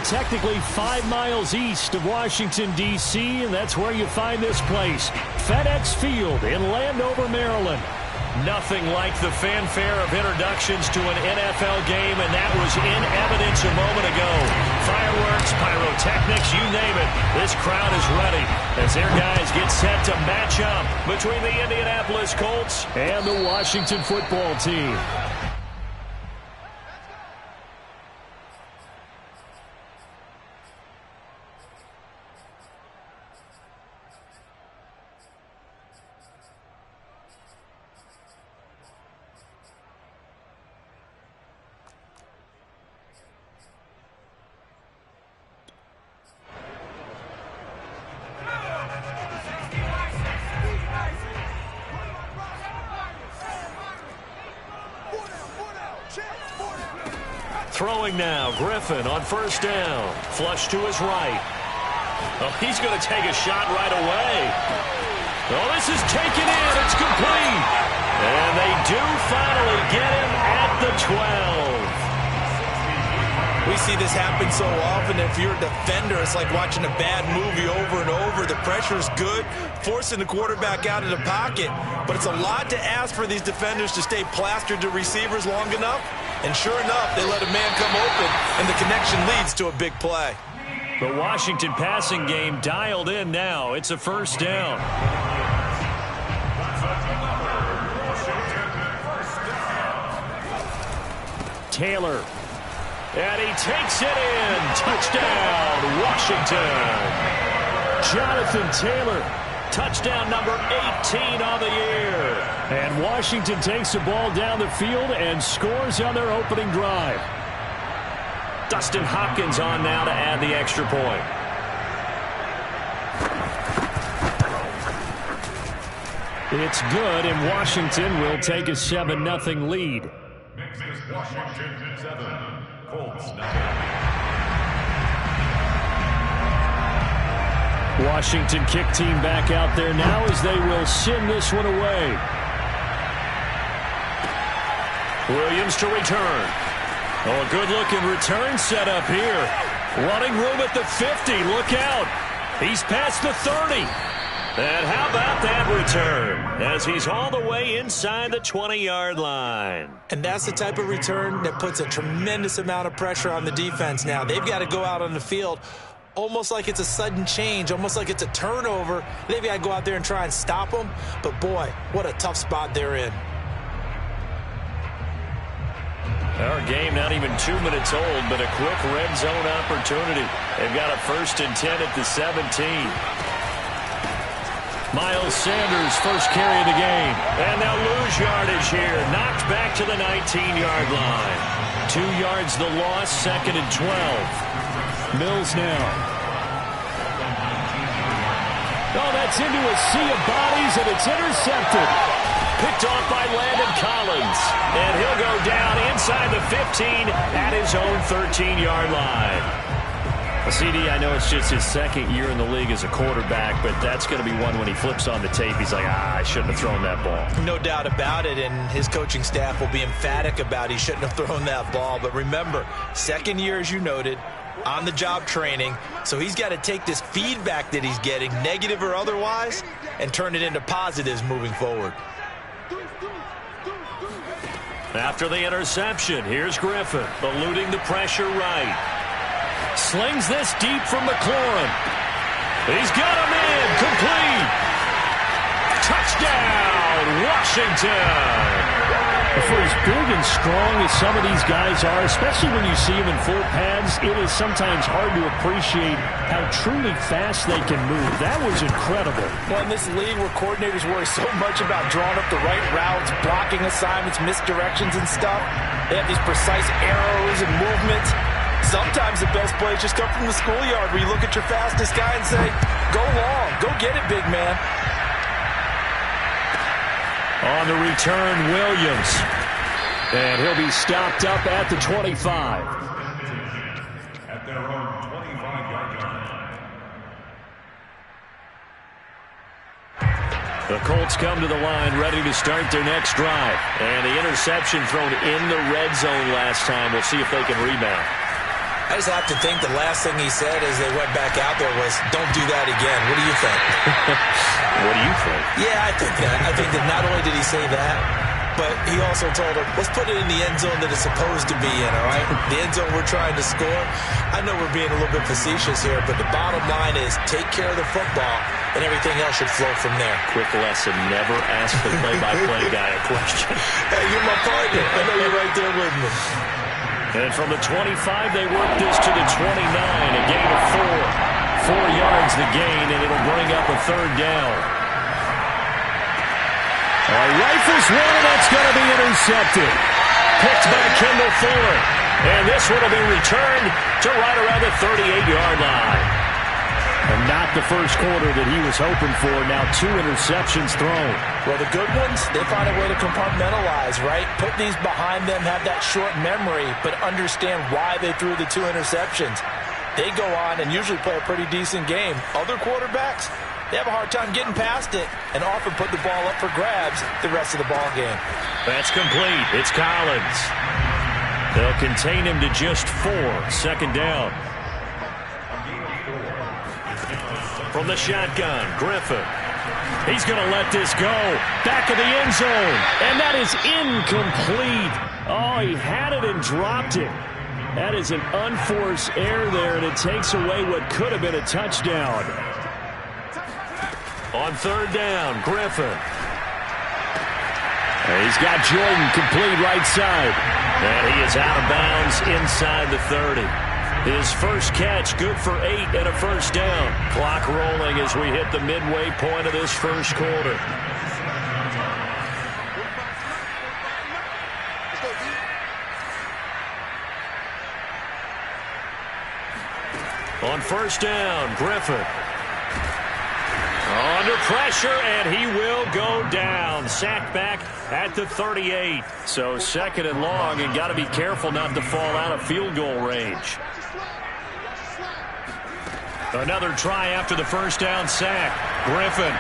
technically 5 miles east of Washington, D.C., and that's where you find this place, FedEx Field in Landover, Maryland. Nothing like the fanfare of introductions to an NFL game, and that was in evidence a moment ago. Fireworks, pyrotechnics, you name it. This crowd is ready as their guys get set to match up between the Indianapolis Colts and the Washington football team. Throwing now, Griffin on first down. Flush to his right. Oh, he's going to take a shot right away. Oh, this is taken in. It's complete. And they do finally get him at the 12. We see this happen so often. If you're a defender, it's like watching a bad movie over and over. The pressure's good, forcing the quarterback out of the pocket. But it's a lot to ask for these defenders to stay plastered to receivers long enough. And sure enough, they let a man come open, and the connection leads to a big play. The Washington passing game dialed in now. It's a first down. Taylor. And he takes it in. Touchdown, Washington. Jonathan Taylor. Touchdown number 18 on the year. And Washington takes the ball down the field and scores on their opening drive. Dustin Hopkins on now to add the extra point. It's good, and Washington will take a 7-0 lead. Next is Washington 7, Colts 9. Washington kick team back out there now as they will send this one away. Williams to return. Oh, a good-looking return set up here. Running room at the 50. Look out. He's past the 30. And how about that return as he's all the way inside the 20-yard line. And that's the type of return that puts a tremendous amount of pressure on the defense now. They've got to go out on the field almost like it's a sudden change, almost like it's a turnover. They've got to go out there and try and stop them. But, boy, what a tough spot they're in. Our game not even 2 minutes old, but a quick red zone opportunity. They've got a 1st and 10 at the 17. Miles Sanders, first carry of the game. And they'll lose yardage here. Knocked back to the 19-yard line. 2 yards the loss, 2nd and 12. Mills now. Oh, that's into a sea of bodies, and it's intercepted. Picked off by Landon Collins. And he'll go down inside the 15 at his own 13-yard line. Well, CD, I know it's just his 2nd year in the league as a quarterback, but that's going to be one when he flips on the tape. He's like, I shouldn't have thrown that ball. No doubt about it, and his coaching staff will be emphatic about he shouldn't have thrown that ball. But remember, 2nd year, as you noted, on-the-job training, so he's got to take this feedback that he's getting, negative or otherwise, and turn it into positives moving forward. After the interception, here's Griffin, eluding the pressure right. Slings this deep from McLaurin. He's got him in, complete. Touchdown, Washington. For as big and strong as some of these guys are, especially when you see them in full pads, it is sometimes hard to appreciate how truly fast they can move. That was incredible. Well, in this league where coordinators worry so much about drawing up the right routes, blocking assignments, misdirections and stuff, they have these precise arrows and movements. Sometimes the best plays just come from the schoolyard where you look at your fastest guy and say, go long, go get it, big man. On the return, Williams. And he'll be stopped up at the 25. At their own 25-yard line. The Colts come to the line ready to start their next drive. And the interception thrown in the red zone last time. We'll see if they can rebound. I just have to think the last thing he said as they went back out there was, don't do that again. What do you think? What do you think? Yeah, I think that. I think that not only did he say that, but he also told him, let's put it in the end zone that it's supposed to be in, all right? The end zone we're trying to score. I know we're being a little bit facetious here, but the bottom line is take care of the football, and everything else should flow from there. Quick lesson, never ask the play-by-play guy a question. Hey, you're my partner. I know you're right there with me. And from the 25, they work this to the 29, a gain of 4. 4 yards the gain, and it'll bring up a third down. Rifles one, and that's going to be intercepted. Picked by Kendall Fuller. And this one will be returned to right around the 38-yard line. And not the first quarter that he was hoping for. Now 2 interceptions thrown. Well, the good ones, they find a way to compartmentalize, right? Put these behind them, have that short memory, but understand why they threw the 2 interceptions. They go on and usually play a pretty decent game. Other quarterbacks, they have a hard time getting past it and often put the ball up for grabs the rest of the ball game. That's complete. It's Collins. They'll contain him to just 4. Second down. From the shotgun, Griffin. He's going to let this go. Back of the end zone. And that is incomplete. Oh, he had it and dropped it. That is an unforced error there, and it takes away what could have been a touchdown. On third down, Griffin. And he's got Jordan complete right side. And he is out of bounds inside the 30. His first catch, good for 8 and a first down. Clock rolling as we hit the midway point of this first quarter. On first down, Griffin. Under pressure, and he will go down. Sacked back at the 38. So second and long, and got to be careful not to fall out of field goal range. Another try after the first down sack. Griffin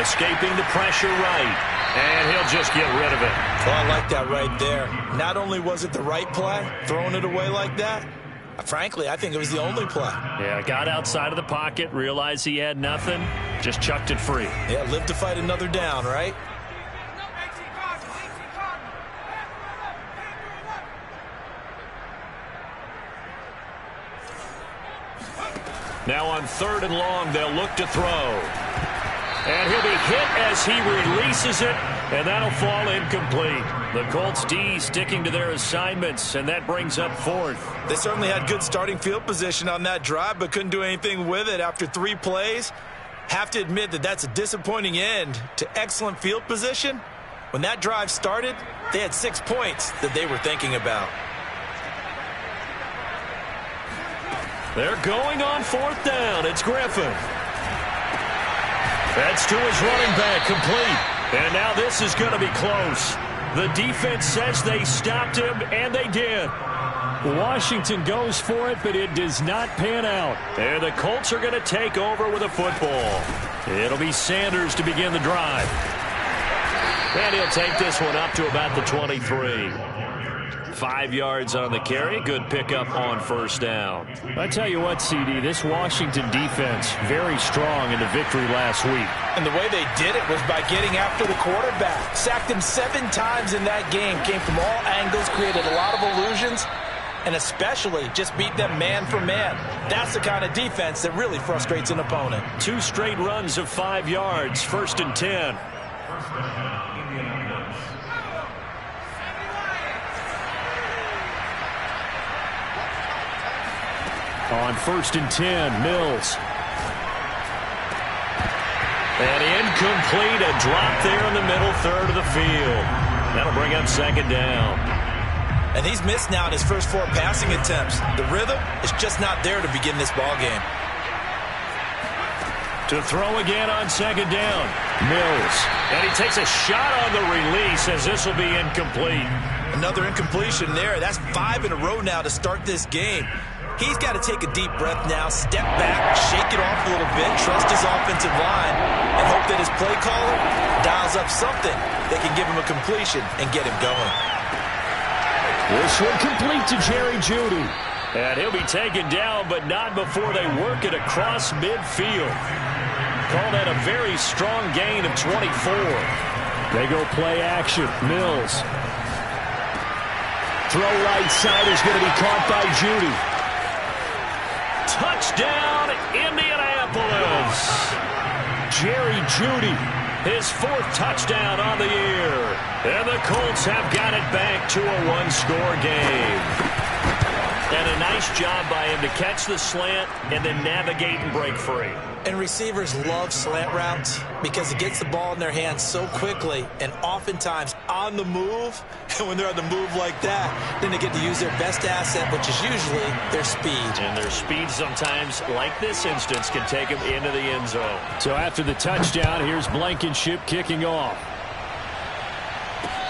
escaping the pressure right, and he'll just get rid of it. Well, I like that right there. Not only was it the right play, throwing it away like that, frankly, I think it was the only play. Yeah, got outside of the pocket, realized he had nothing, just chucked it free. Yeah, live to fight another down, right? Now on third and long, they'll look to throw. And he'll be hit as he releases it, and that'll fall incomplete. The Colts D sticking to their assignments, and that brings up fourth. They certainly had good starting field position on that drive, but couldn't do anything with it after 3 plays. Have to admit that that's a disappointing end to excellent field position. When that drive started, they had 6 points that they were thinking about. They're going on fourth down. It's Griffin. That's to his running back, complete. And now this is going to be close. The defense says they stopped him, and they did. Washington goes for it, but it does not pan out. And the Colts are going to take over with a football. It'll be Sanders to begin the drive. And he'll take this one up to about the 23. 5 yards on the carry. Good pickup on first down. I tell you what, CD, this Washington defense, very strong in the victory last week. And the way they did it was by getting after the quarterback. Sacked him 7 times in that game. Came from all angles, created a lot of illusions, and especially just beat them man for man. That's the kind of defense that really frustrates an opponent. 2 straight runs of 5 yards. First and 10. On first and 10, Mills. And incomplete, a drop there in the middle third of the field. That'll bring up second down. And he's missed now in his first 4 passing attempts. The rhythm is just not there to begin this ball game. To throw again on second down, Mills. And he takes a shot on the release as this will be incomplete. Another incompletion there. That's 5 in a row now to start this game. He's got to take a deep breath now, step back, shake it off a little bit, trust his offensive line, and hope that his play caller dials up something that can give him a completion and get him going. This one complete to Jerry Jeudy. And he'll be taken down, but not before they work it across midfield. Call that a very strong gain of 24. They go play action. Mills. Throw right side is going to be caught by Jeudy. Touchdown, Indianapolis. Jerry Jeudy, his 4th touchdown on the year. And the Colts have got it back to a 1-score game. And a nice job by him to catch the slant and then navigate and break free. And receivers love slant routes because it gets the ball in their hands so quickly and oftentimes on the move. And when they're on the move like that, then they get to use their best asset, which is usually their speed. And their speed sometimes, like this instance, can take them into the end zone. So after the touchdown, here's Blankenship kicking off.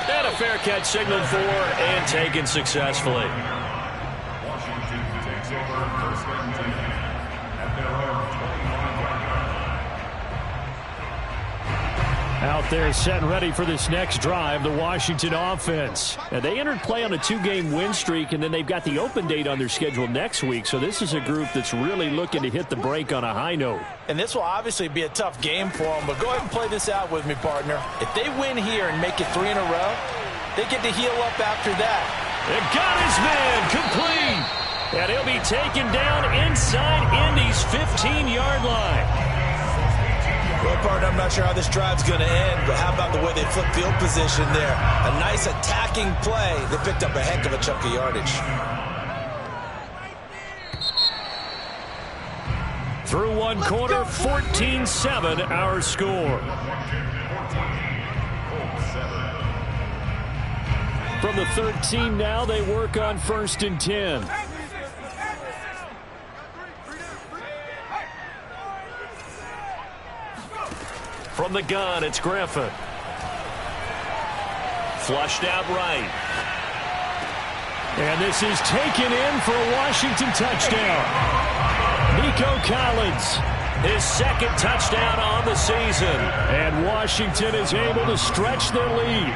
And a fair catch signaled for and taken successfully. Out there set and ready for this next drive, the Washington offense. And they entered play on a 2-game win streak, and then they've got the open date on their schedule next week. So this is a group that's really looking to hit the break on a high note. And this will obviously be a tough game for them, but go ahead and play this out with me, partner. If they win here and make it 3 in a row, they get to heal up after that. They got his man complete. And he'll be taken down inside Indy's 15-yard line. Well, partner, I'm not sure how this drive's going to end, but how about the way they flip field position there? A nice attacking play. They picked up a heck of a chunk of yardage. Through one quarter, 14-7 our score. From the 13 now, they work on 1st and 10. From the gun, it's Griffin. Flushed out right. And this is taken in for a Washington touchdown. Nico Collins, his 2nd touchdown on the season. And Washington is able to stretch their lead.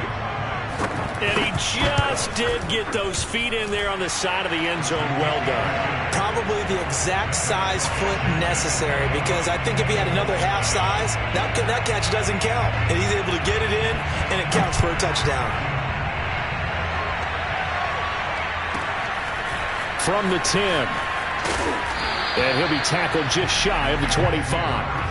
And he just did get those feet in there on the side of the end zone. Well done. Probably the exact size foot necessary, because I think if he had another half size, that catch doesn't count. And he's able to get it in, and it counts for a touchdown. From the 10. And he'll be tackled just shy of the 25.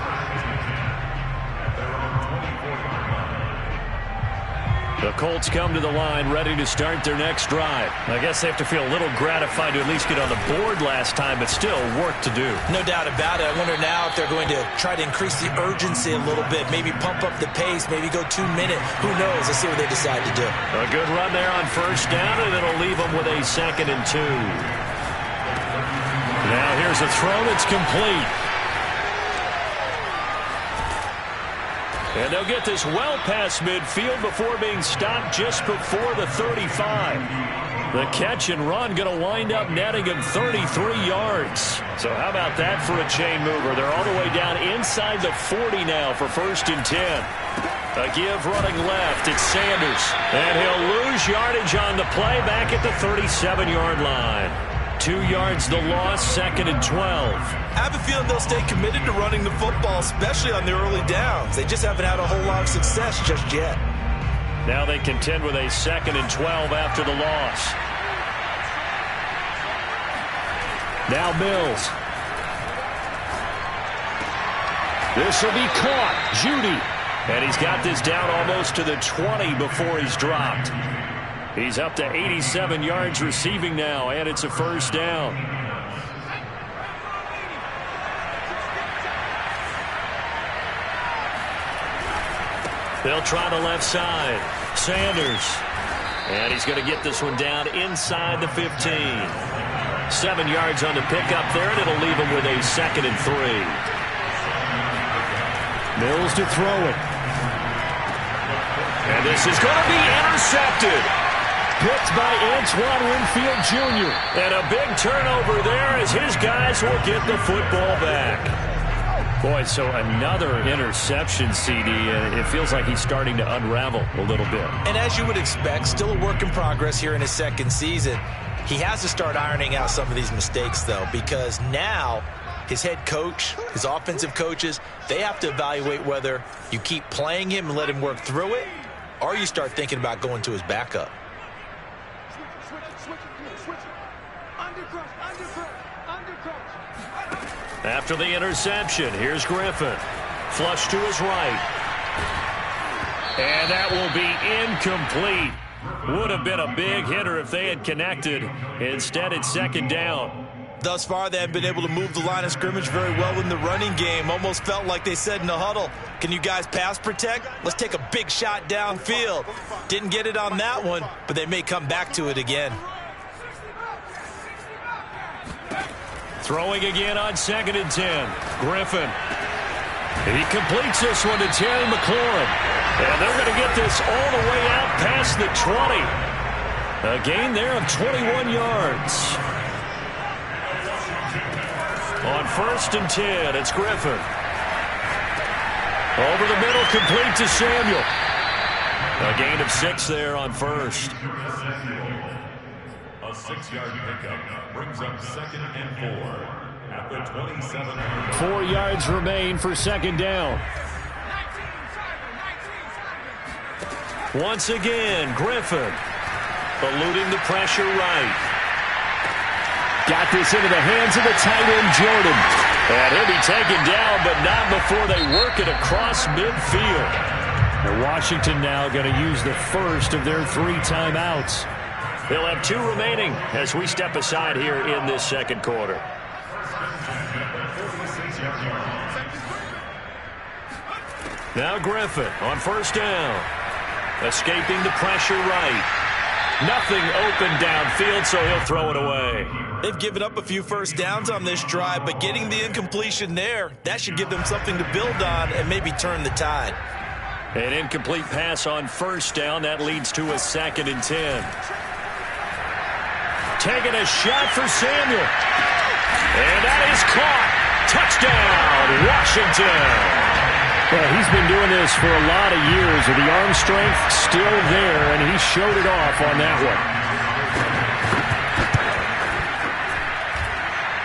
The Colts come to the line ready to start their next drive. I guess they have to feel a little gratified to at least get on the board last time, but still work to do. No doubt about it. I wonder now if they're going to try to increase the urgency a little bit, maybe pump up the pace, maybe go 2-minute. Who knows? Let's see what they decide to do. A good run there on 1st down, and it'll leave them with a 2nd and 2. Now here's a throw that's complete. And they'll get this well past midfield before being stopped just before the 35. The catch and run going to wind up netting him 33 yards. So how about that for a chain mover? They're all the way down inside the 40 now for 1st and 10. A give running left. It's Sanders. And he'll lose yardage on the play back at the 37-yard line. 2 yards the loss, 2nd and 12. I have a feeling they'll stay committed to running the football, especially on the early downs. They just haven't had a whole lot of success just yet. Now they contend with a 2nd and 12 after the loss. Now Mills. This will be caught. Jeudy. And he's got this down almost to the 20 before he's dropped. He's up to 87 yards receiving now, and it's a 1st down. They'll try the left side. Sanders. And he's going to get this one down inside the 15. 7 yards on the pickup there, and it'll leave him with a 2nd and 3. Mills to throw it. And this is going to be intercepted. Picked by Antoine Winfield Jr. And a big turnover there as his guys will get the football back. Boy, so another interception, CD. It feels like he's starting to unravel a little bit. And as you would expect, still a work in progress here in his 2nd season. He has to start ironing out some of these mistakes, though, because now his head coach, his offensive coaches, they have to evaluate whether you keep playing him and let him work through it, or you start thinking about going to his backup. After the interception, here's Griffin. Flush to his right. And that will be incomplete. Would have been a big hitter if they had connected. Instead, it's second down. Thus far, they haven't been able to move the line of scrimmage very well in the running game. Almost felt like they said in the huddle, can you guys pass protect? Let's take a big shot downfield. Didn't get it on that one, but they may come back to it again. Throwing again on 2nd and 10. Griffin. He completes this one to Terry McLaurin. And they're going to get this all the way out past the 20. A gain there of 21 yards. On 1st and 10, it's Griffin. Over the middle, complete to Samuel. A gain of 6 there on 1st. A 6-yard pickup brings up 2nd and 4 at the 27-yard line. 4 yards remain for 2nd down. Once again, Griffin eluding the pressure right. Got this into the hands of the tight end, Jordan. And he'll be taken down, but not before they work it across midfield. And Washington now going to use the first of their 3 timeouts. They'll have 2 remaining as we step aside here in this second quarter. Now Griffin on 1st down. Escaping the pressure right. Nothing open downfield, so he'll throw it away. They've given up a few first downs on this drive, but getting the incompletion there, that should give them something to build on and maybe turn the tide. An incomplete pass on 1st down. That leads to a 2nd and 10. Taking a shot for Samuel. And that is caught. Touchdown, Washington. Well, he's been doing this for a lot of years, with the arm strength still there, and he showed it off on that one.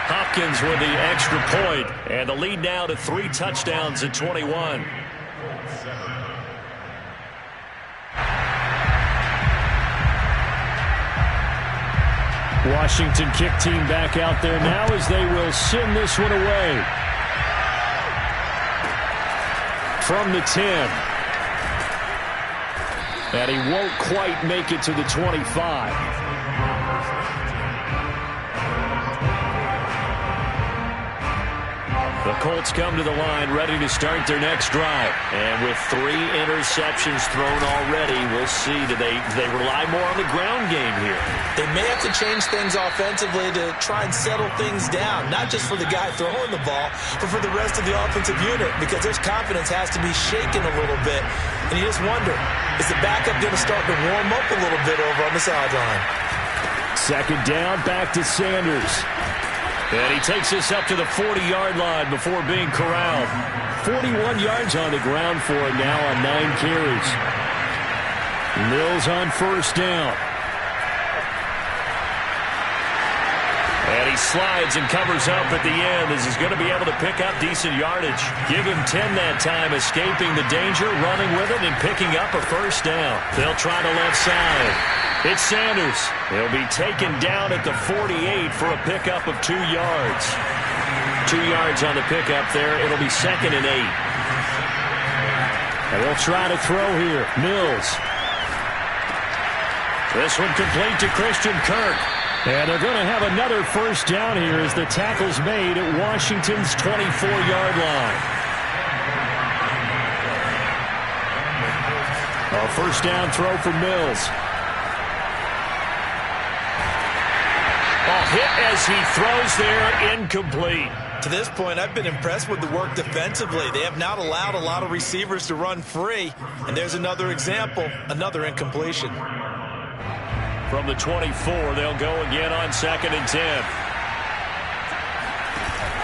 Hopkins with the extra point, and the lead now to 3 touchdowns at 21. Washington kick team back out there now as they will send this one away. From the 10. And he won't quite make it to the 25. The Colts come to the line ready to start their next drive. And with 3 interceptions thrown already, we'll see. Do they rely more on the ground game here? They may have to change things offensively to try and settle things down, not just for the guy throwing the ball, but for the rest of the offensive unit, because their confidence has to be shaken a little bit. And you just wonder, is the backup going to start to warm up a little bit over on the sideline? 2nd down, back to Sanders. And he takes this up to the 40-yard line before being corralled. 41 yards on the ground for him now on 9 carries. Mills on 1st down. And he slides and covers up at the end as he's going to be able to pick up decent yardage. Give him 10 that time, escaping the danger, running with it, and picking up a 1st down. They'll try the left side. It's Sanders. He'll be taken down at the 48 for a pickup of 2 yards. 2 yards on the pickup there. It'll be 2nd and 8. And they'll try to throw here. Mills. This one complete to Christian Kirk. And they're going to have another 1st down here as the tackle's made at Washington's 24-yard line. A 1st down throw for Mills. Hit as he throws there, incomplete. To this point, I've been impressed with the work defensively. They have not allowed a lot of receivers to run free. And there's another example, another incompletion. From the 24, they'll go again on 2nd and 10.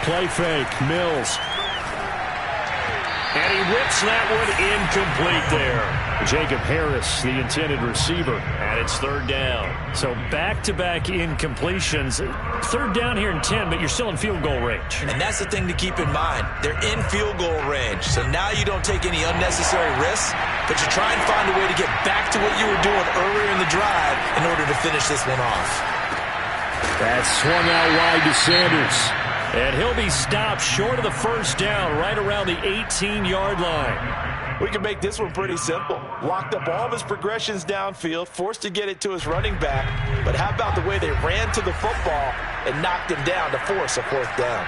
Play fake, Mills. And he whips that one incomplete there. Jacob Harris, the intended receiver, and it's third down. So back-to-back incompletions. Third down here in 10, but you're still in field goal range. And that's the thing to keep in mind. They're in field goal range. So now you don't take any unnecessary risks, but you try and find a way to get back to what you were doing earlier in the drive in order to finish this one off. That's swung out wide to Sanders. And he'll be stopped short of the first down right around the 18-yard line. We can make this one pretty simple. Locked up all of his progressions downfield, forced to get it to his running back. But how about the way they ran to the football and knocked him down to force a fourth down?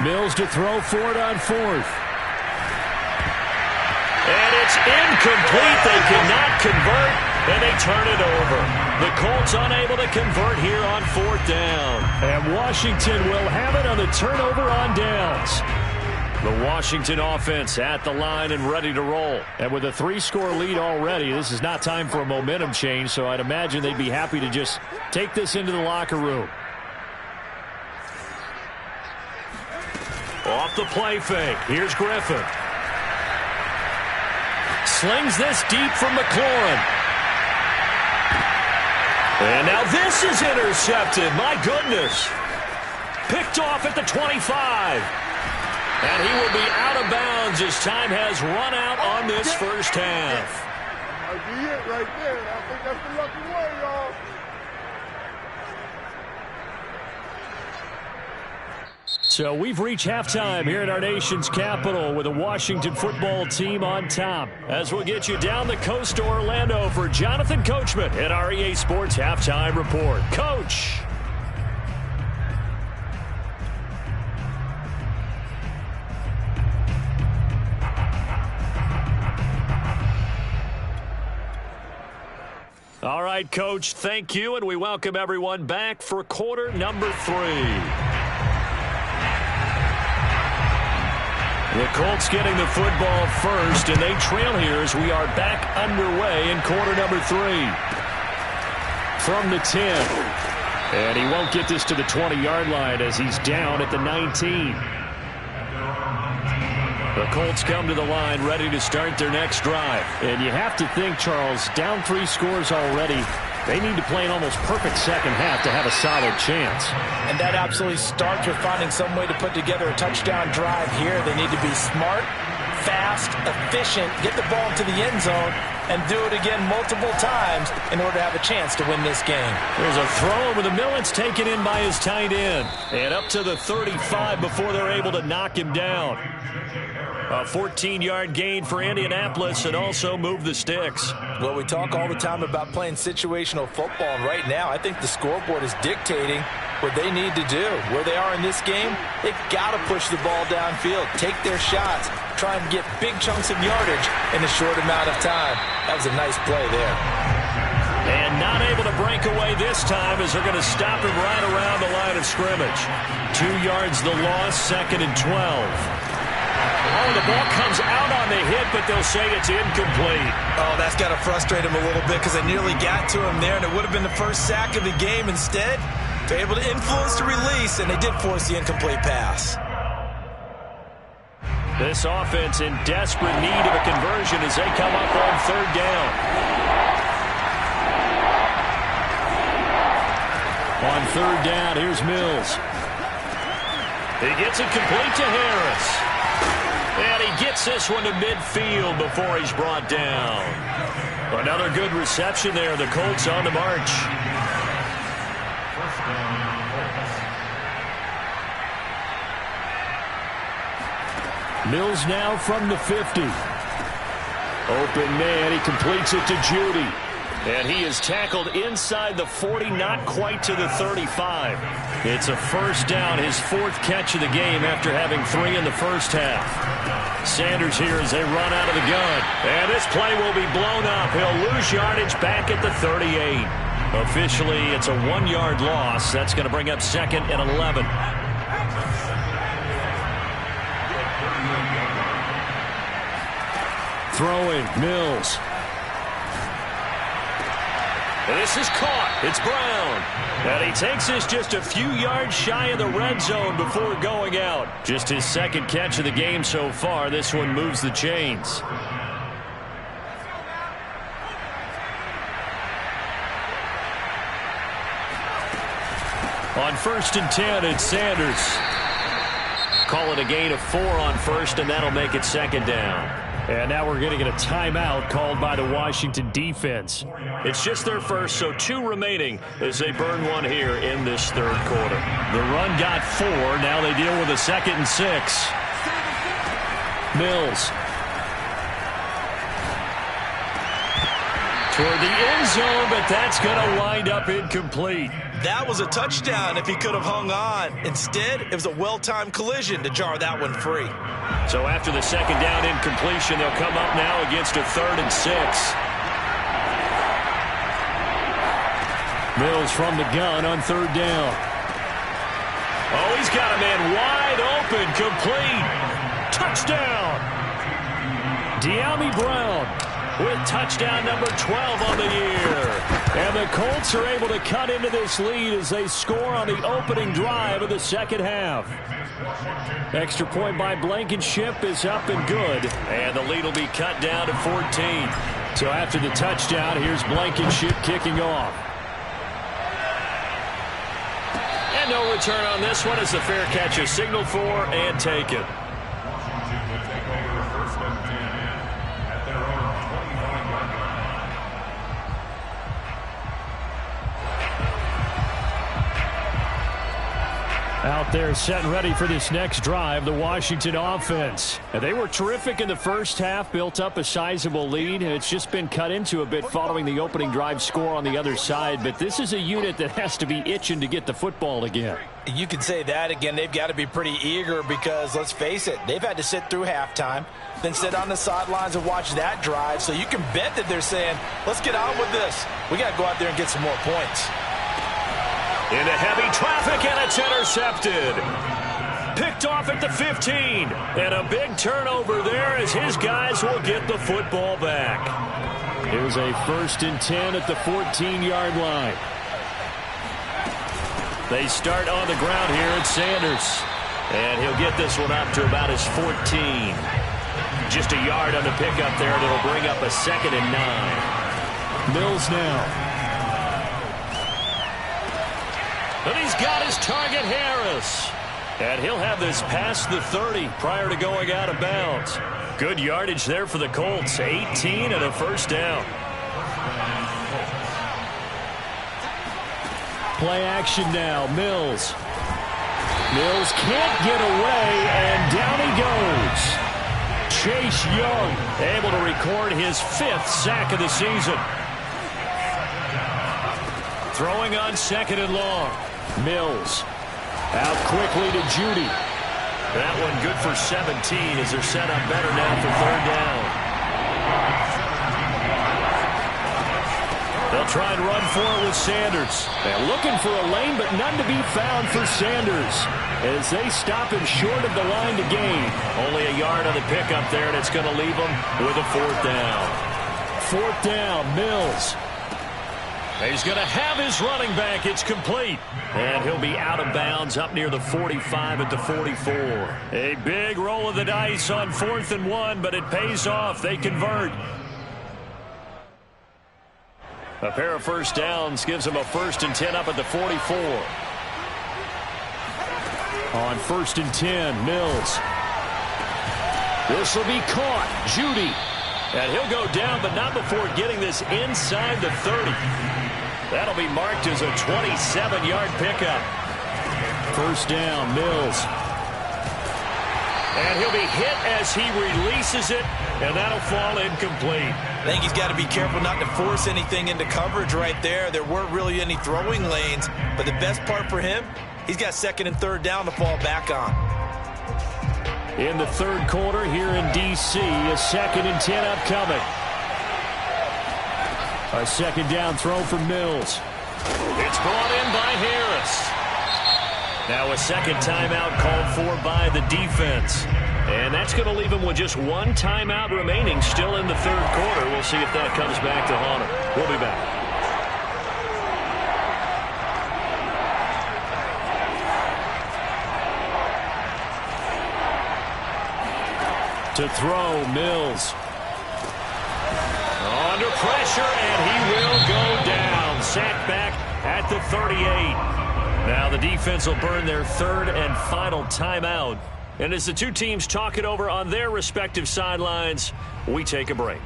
Mills to throw for it on fourth. And it's incomplete. They cannot convert, and they turn it over. The Colts unable to convert here on fourth down. And Washington will have it on the turnover on downs. The Washington offense at the line and ready to roll. And with a 3-score lead already, this is not time for a momentum change, so I'd imagine they'd be happy to just take this into the locker room. Off the play fake. Here's Griffin. Slings this deep from McLaurin. And now this is intercepted. My goodness. Picked off at the 25. And he will be out of bounds as time has run out on this first half. That might be it right there. I think that's the lucky one, y'all. So we've reached halftime here at our nation's capital with the Washington football team on top. As we'll get you down the coast to Orlando for Jonathan Coachman at our EA Sports Halftime Report. Coach. All right, Coach, thank you, and we welcome everyone back for quarter number 3. The Colts getting the football first, and they trail here as we are back underway in quarter number 3. From the 10. And he won't get this to the 20-yard line as he's down at the 19. The Colts come to the line ready to start their next drive. And you have to think, Charles, down 3 scores already. They need to play an almost perfect second half to have a solid chance. And that absolutely starts with finding some way to put together a touchdown drive here. They need to be smart, fast, efficient, get the ball into the end zone, and do it again multiple times in order to have a chance to win this game. There's a throw over the middle. It's taken in by his tight end. And up to the 35 before they're able to knock him down. A 14-yard gain for Indianapolis and also move the sticks. Well, we talk all the time about playing situational football, and right now I think the scoreboard is dictating what they need to do. Where they are in this game, they've got to push the ball downfield, take their shots, try and get big chunks of yardage in a short amount of time. That was a nice play there. And not able to break away this time as they're going to stop him right around the line of scrimmage. 2 yards the loss, 2nd and 12. Oh, the ball comes out on the hit, but they'll say it's incomplete. Oh, that's got to frustrate him a little bit because they nearly got to him there, and it would have been the first sack of the game. Instead, they're able to influence the release, and they did force the incomplete pass. This offense in desperate need of a conversion as they come up on third down. On third down, here's Mills. He gets it complete to Harris. And he gets this one to midfield before he's brought down. Another good reception there. The Colts on the march. Mills now from the 50. Open man. He completes it to Judy. And he is tackled inside the 40, not quite to the 35. It's a first down, his 4th catch of the game after having 3 in the first half. Sanders here as they run out of the gun. And this play will be blown up. He'll lose yardage back at the 38. Officially, it's a 1-yard loss. That's going to bring up 2nd and 11. Throwing, Mills. And this is caught. It's Brown. And he takes this just a few yards shy of the red zone before going out. Just his second catch of the game so far. This one moves the chains. On 1st and 10, it's Sanders. Call it a gain of 4 on first, and that'll make it 2nd down. And now we're going to get a timeout called by the Washington defense. It's just their first, so 2 remaining as they burn one here in this 3rd quarter. The run got 4. Now they deal with a 2nd and 6. Mills. Toward the end zone, but that's going to wind up incomplete. That was a touchdown if he could have hung on. Instead, it was a well-timed collision to jar that one free. So after the 2nd down incompletion, they'll come up now against a 3rd and 6. Mills from the gun on 3rd down. Oh, he's got a man wide open, complete. Touchdown. Dyami Brown with touchdown number 12 on the year. And the Colts are able to cut into this lead as they score on the opening drive of the 2nd half. Extra point by Blankenship is up and good. And the lead will be cut down to 14. So after the touchdown, here's Blankenship kicking off. And no return on this one as the fair catch is signaled for and taken. Washington will take over 1st and 10 at their own 25-yard line. Out there set and ready for this next drive, the Washington offense. They were terrific in the first half, built up a sizable lead, and it's just been cut into a bit following the opening drive score on the other side. But this is a unit that has to be itching to get the football again. You can say that again. They've got to be pretty eager because, let's face it, they've had to sit through halftime, then sit on the sidelines and watch that drive. So you can bet that they're saying, let's get on with this. We got to go out there and get some more points. Into heavy traffic, and it's intercepted. Picked off at the 15. And a big turnover there as his guys will get the football back. It was a 1st and 10 at the 14-yard line. They start on the ground here at Sanders. And he'll get this one up to about his 14. Just a yard on the pickup there, and it'll bring up a 2nd and 9. Mills now. And he's got his target, Harris. And he'll have this past the 30 prior to going out of bounds. Good yardage there for the Colts. 18 and a 1st down. Play action now. Mills. Mills can't get away, and down he goes. Chase Young able to record his 5th sack of the season. Throwing on 2nd and long. Mills out quickly to Judy. That one good for 17 as they're set up better now for 3rd down. They'll try and run for it with Sanders. And looking for a lane, but none to be found for Sanders as they stop him short of the line to gain. Only a yard on the pickup there, and it's going to leave him with a 4th down. 4th down, Mills. He's going to have his running back. It's complete. And he'll be out of bounds up near the 45 at the 44. A big roll of the dice on 4th and 1, but it pays off. They convert. A pair of 1st downs gives them a 1st and 10 up at the 44. On 1st and 10, Mills. This will be caught. Judy. And he'll go down, but not before getting this inside the 30. That'll be marked as a 27-yard pickup. 1st down, Mills. And he'll be hit as he releases it, and that'll fall incomplete. I think he's got to be careful not to force anything into coverage right there. There weren't really any throwing lanes, but the best part for him, he's got 2nd and 3rd down to fall back on. In the 3rd quarter here in D.C., a 2nd and 10 upcoming. A 2nd down throw for Mills. It's brought in by Harris. Now a 2nd timeout called for by the defense. And that's going to leave him with just 1 timeout remaining still in the 3rd quarter. We'll see if that comes back to haunt him. We'll be back. To throw, Mills. Under pressure, and he will go down. Sacked back at the 38. Now the defense will burn their third and final timeout. And as the two teams talk it over on their respective sidelines, we take a break.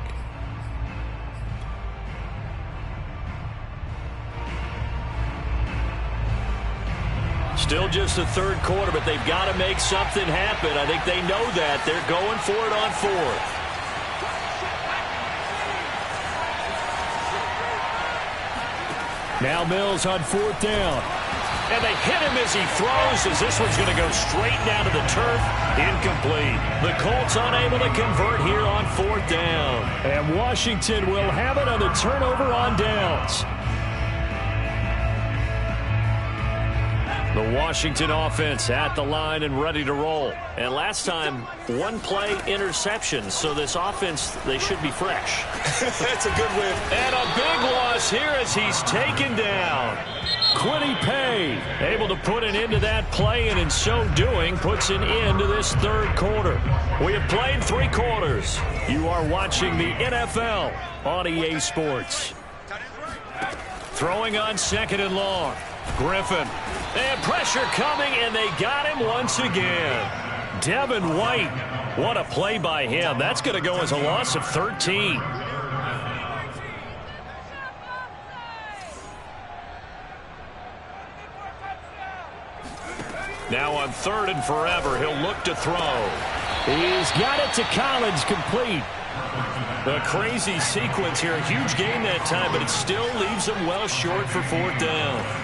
Still just the third quarter, but they've got to make something happen. I think they know that. They're going for it on fourth. Now Mills on fourth down. And they hit him as he throws, as this one's going to go straight down to the turf. Incomplete. The Colts unable to convert here on fourth down. And Washington will have it on the turnover on downs. The Washington offense at the line and ready to roll. And last time, one-play interception. So this offense, they should be fresh. That's a good win. And a big loss here as he's taken down. Kwity Paye able to put an end to that play, and in so doing, puts an end to this third quarter. We have played 3 quarters. You are watching the NFL on EA Sports. Throwing on second and long. Griffin. And pressure coming, and they got him once again. Devin White. What a play by him. That's going to go as a loss of 13. Now on third and forever, he'll look to throw. He's got it to Collins, complete. A crazy sequence here. A huge gain that time, but it still leaves him well short for fourth down.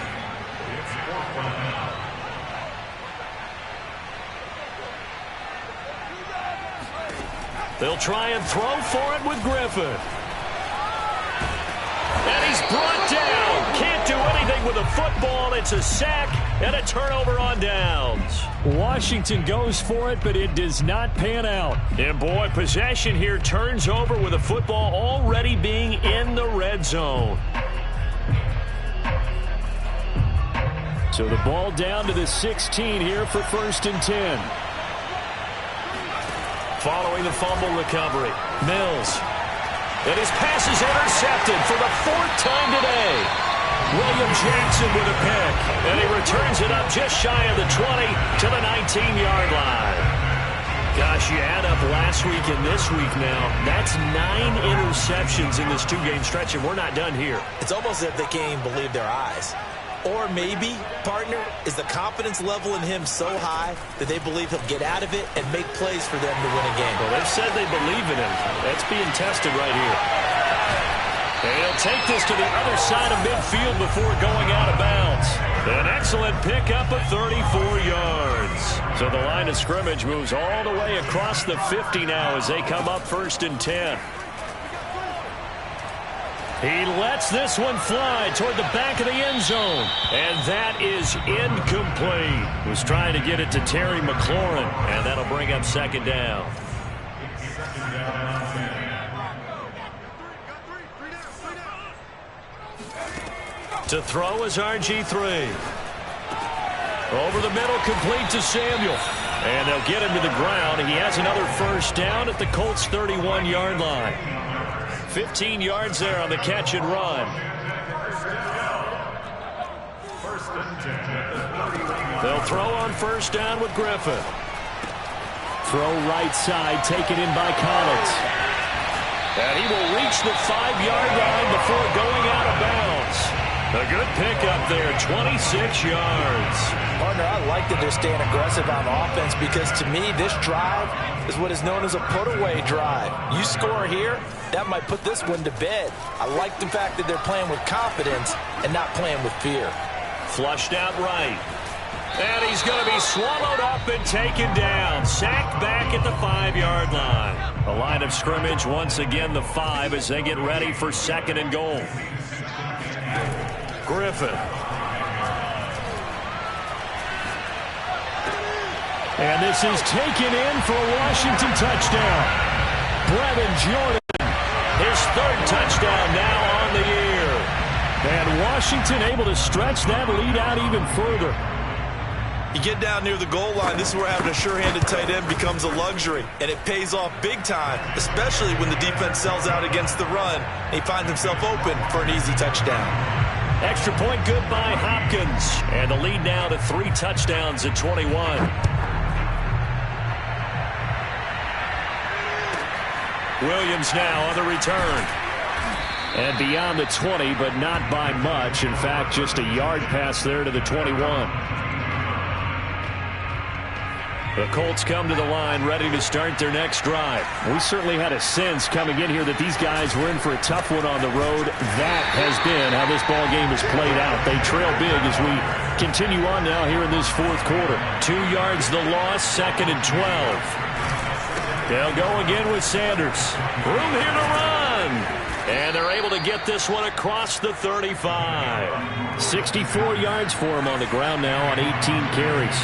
They'll try and throw for it with Griffin. And he's brought down. Can't do anything with a football. It's a sack and a turnover on downs. Washington goes for it, but it does not pan out. And boy, possession here turns over with a football already being in the red zone. So the ball down to the 16 here for 1st and 10. Following the fumble recovery, Mills. And his pass is intercepted for the 4th time today. William Jackson with a pick. And he returns it up just shy of the 20 to the 19-yard line. Gosh, you add up last week and this week now. That's 9 interceptions in this 2-game stretch, and we're not done here. It's almost as if they can't even believe their eyes. Or maybe, partner, is the confidence level in him so high that they believe he'll get out of it and make plays for them to win a game. Well, they've said they believe in him. That's being tested right here. And he'll take this to the other side of midfield before going out of bounds. An excellent pickup of 34 yards. So the line of scrimmage moves all the way across the 50 now as they come up 1st and 10. He lets this one fly toward the back of the end zone. And that is incomplete. Was trying to get it to Terry McLaurin. And that'll bring up 2nd down. To throw is RG3. Over the middle, complete to Samuel. And they'll get him to the ground. He has another 1st down at the Colts' 31-yard line. 15 yards there on the catch and run. They'll throw on 1st down with Griffin. Throw right side, taken in by Collins. And he will reach the 5-yard line before going out of bounds. A good pickup there, 26 yards. Partner, I like that they're staying aggressive on offense because to me, this drive is what is known as a put-away drive. You score here, that might put this one to bed. I like the fact that they're playing with confidence and not playing with fear. Flushed out right. And he's going to be swallowed up and taken down. Sacked back at the 5-yard line. The line of scrimmage once again the 5 as they get ready for 2nd and goal. Griffin. And this is taken in for a Washington touchdown. Brevin Jordan, his 3rd touchdown now on the year. And Washington able to stretch that lead out even further. You get down near the goal line, this is where having a sure-handed tight end becomes a luxury, and it pays off big time, especially when the defense sells out against the run, and he finds himself open for an easy touchdown. Extra point good by Hopkins, and the lead now to 3 touchdowns at 21. Williams now on the return. And beyond the 20, but not by much. In fact, just a yard pass there to the 21. The Colts come to the line ready to start their next drive. We certainly had a sense coming in here that these guys were in for a tough one on the road. That has been how this ball game has played out. They trail big as we continue on now here in this fourth quarter. 2 yards the loss, 2nd and 12. They'll go again with Sanders. Room here to run. And they're able to get this one across the 35. 64 yards for him on the ground now on 18 carries.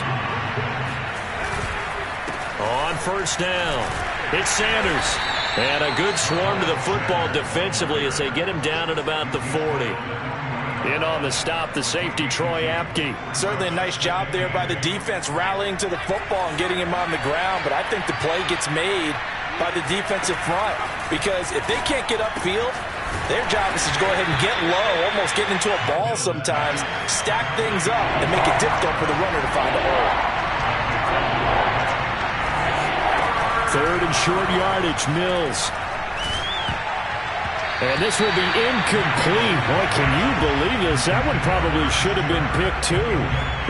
On first down, it's Sanders. And a good swarm to the football defensively as they get him down at about the 40. In on the stop, the safety, Troy Apke. Certainly a nice job there by the defense rallying to the football and getting him on the ground. But I think the play gets made by the defensive front, because if they can't get upfield, their job is to go ahead and get low, almost get into a ball sometimes, stack things up, and make it difficult for the runner to find a hole. 3rd and short yardage, Mills. And this will be incomplete. Boy, can you believe this? That one probably should have been picked too.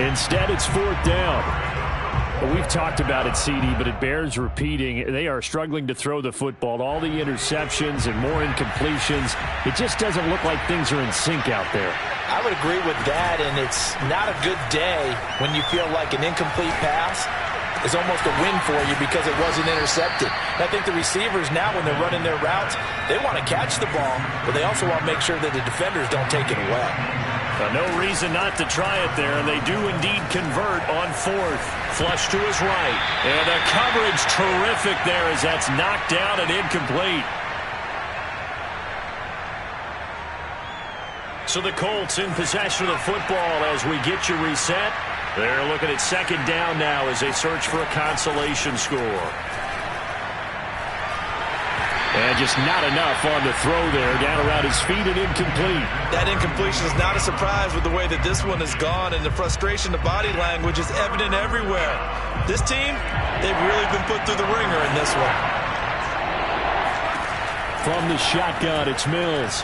Instead, it's 4th down. Well, we've talked about it, CD, but it bears repeating. They are struggling to throw the football. All the interceptions and more incompletions. It just doesn't look like things are in sync out there. I would agree with that, and it's not a good day when you feel like an incomplete pass is almost a win for you because it wasn't intercepted. And I think the receivers now, when they're running their routes, they want to catch the ball, but they also want to make sure that the defenders don't take it away. No reason not to try it there, and they do indeed convert on 4th. Flush to his right, and the coverage terrific there as that's knocked down and incomplete. So the Colts in possession of the football as we get you reset. They're looking at 2nd down now as they search for a consolation score. And just not enough on the throw there, down around his feet and incomplete. That incompletion is not a surprise with the way that this one has gone, and the frustration, the body language is evident everywhere. This team, they've really been put through the ringer in this one. From the shotgun, it's Mills.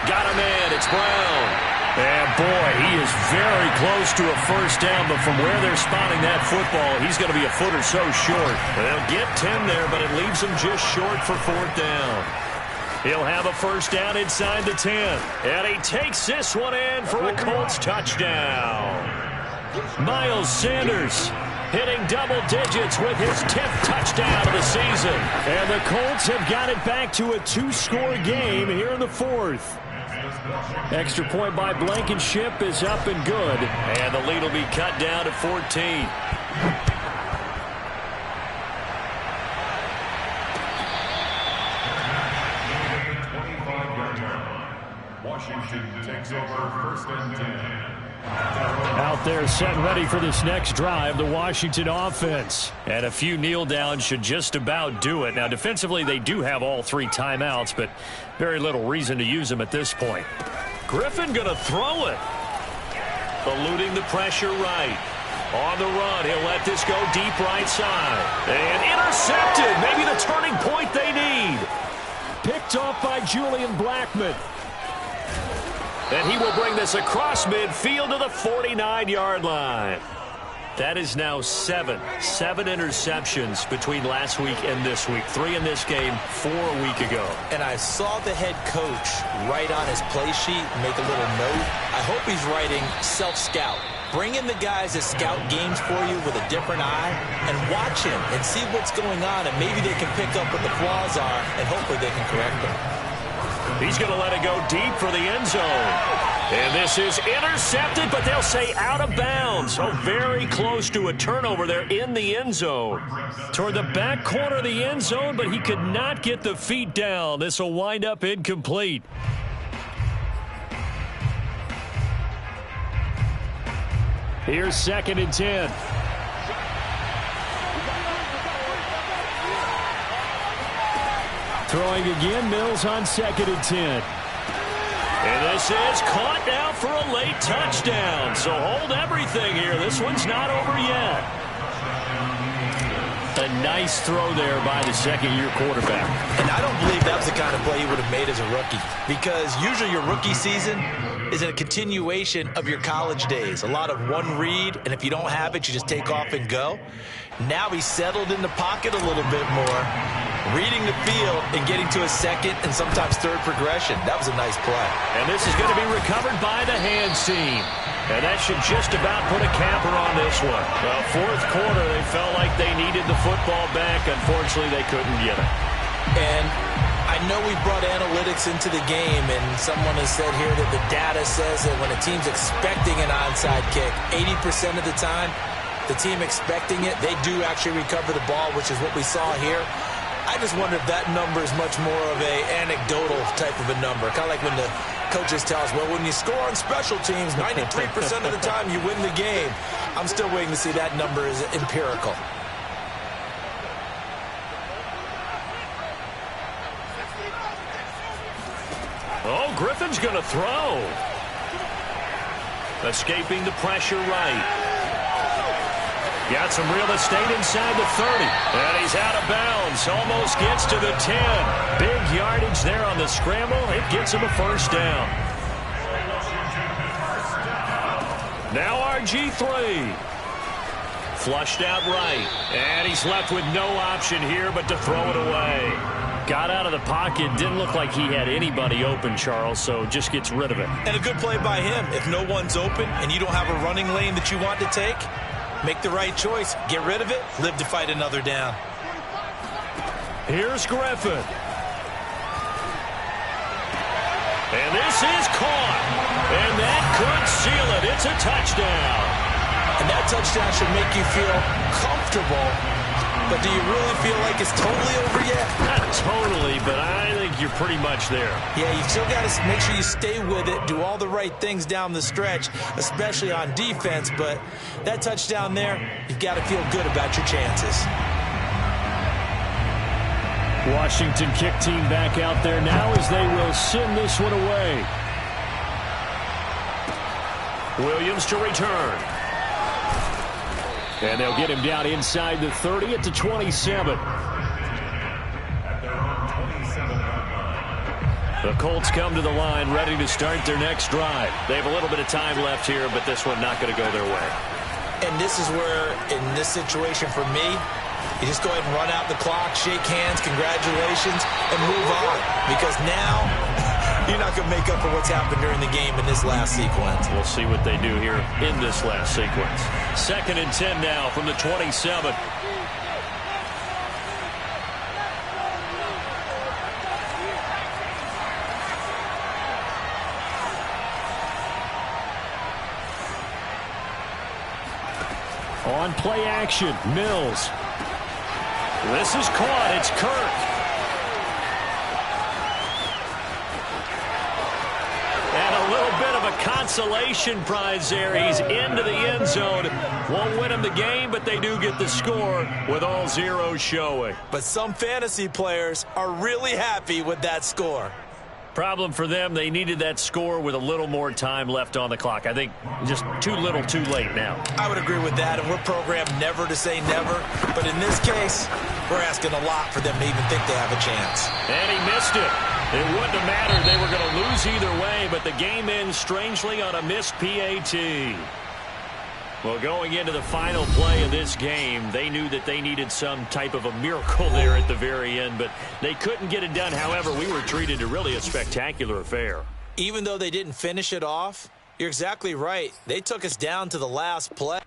Got a man, it's Brown. And, boy, he is very close to a first down, but from where they're spotting that football, he's going to be a foot or so short. They'll get 10 there, but it leaves him just short for 4th down. He'll have a first down inside the 10. And he takes this one in for a Colts touchdown. Miles Sanders hitting double digits with his 10th touchdown of the season. And the Colts have got it back to a 2-score game here in the 4th. Extra point by Blankenship is up and good. And the lead will be cut down to 14. Washington takes over 1st and 10. Out there set and ready for this next drive, the Washington offense. And a few kneel downs should just about do it. Now, defensively, they do have all 3 timeouts, but very little reason to use them at this point. Griffin going to throw it. Eluding the pressure right. On the run, he'll let this go deep right side. And intercepted. Maybe the turning point they need. Picked off by Julian Blackmon. And he will bring this across midfield to the 49-yard line. That is now 7 interceptions between last week and this week. 3 in this game, 4 a week ago. And I saw the head coach write on his play sheet, make a little note. I hope he's writing self-scout. Bring in the guys that scout games for you with a different eye and watch him and see what's going on, and maybe they can pick up what the flaws are, and hopefully they can correct them. He's going to let it go deep for the end zone. And this is intercepted, but they'll say out of bounds. So very close to a turnover there in the end zone. Toward the back corner of the end zone, but he could not get the feet down. This will wind up incomplete. Here's 2nd and 10. Throwing again, Mills on 2nd and 10. And this is caught now for a late touchdown. So hold everything here. This one's not over yet. A nice throw there by the second-year quarterback. And I don't believe that was the kind of play he would have made as a rookie, because usually your rookie season is a continuation of your college days. A lot of one read, and if you don't have it, you just take off and go. Now he's settled in the pocket a little bit more, reading the field and getting to a second and sometimes third progression. That was a nice play. And this is going to be recovered by the hands team. And that should just about put a capper on this one. Well, fourth quarter, they felt like they needed the football back. Unfortunately, they couldn't get it. And I know we brought analytics into the game, and someone has said here that the data says that when a team's expecting an onside kick, 80% of the time, the team expecting it, they do actually recover the ball, which is what we saw here. I just wonder if that number is much more of a anecdotal type of a number. Kind of like when the coaches tell us, well, when you score on special teams, 93% of the time you win the game. I'm still waiting to see that number is empirical. Oh, Griffin's going to throw. Escaping the pressure right. Got some real estate inside the 30. And he's out of bounds. Almost gets to the 10. Big yardage there on the scramble. It gets him a first down. Now RG3. Flushed out right. And he's left with no option here but to throw it away. Got out of the pocket. Didn't look like he had anybody open, Charles, so just gets rid of it. And a good play by him. If no one's open and you don't have a running lane that you want to take, make the right choice. Get rid of it. Live to fight another down. Here's Griffin. And this is caught. And that could seal it. It's a touchdown. And that touchdown should make you feel comfortable. But do you really feel like it's totally over yet? Not totally, but I think you're pretty much there. Yeah, you've still got to make sure you stay with it, do all the right things down the stretch, especially on defense. But that touchdown there, you've got to feel good about your chances. Washington kick team back out there now as they will send this one away. Williams to return. And they'll get him down inside the 30 at the 27. The Colts come to the line ready to start their next drive. They have a little bit of time left here, but this one not going to go their way. And this is where, in this situation for me, you just go ahead and run out the clock, shake hands, congratulations, and move on. Because now, you're not going to make up for what's happened during the game in this last sequence. We'll see what they do here in this last sequence. 2nd and 10 now from the 27. On play action, Mills. This is caught. It's Kirk. And a little bit of a consolation prize there. He's into the end zone. Won't win him the game, but they do get the score with all zeros showing. But some fantasy players are really happy with that score. Problem for them, they needed that score with a little more time left on the clock. I think just too little, too late now. I would agree with that, and we're programmed never to say never. But in this case, we're asking a lot for them to even think they have a chance. And he missed it. It wouldn't have mattered. They were going to lose either way, but the game ends strangely on a missed PAT. Well, going into the final play of this game, they knew that they needed some type of a miracle there at the very end, but they couldn't get it done. However, we were treated to really a spectacular affair. Even though they didn't finish it off, you're exactly right. They took us down to the last play.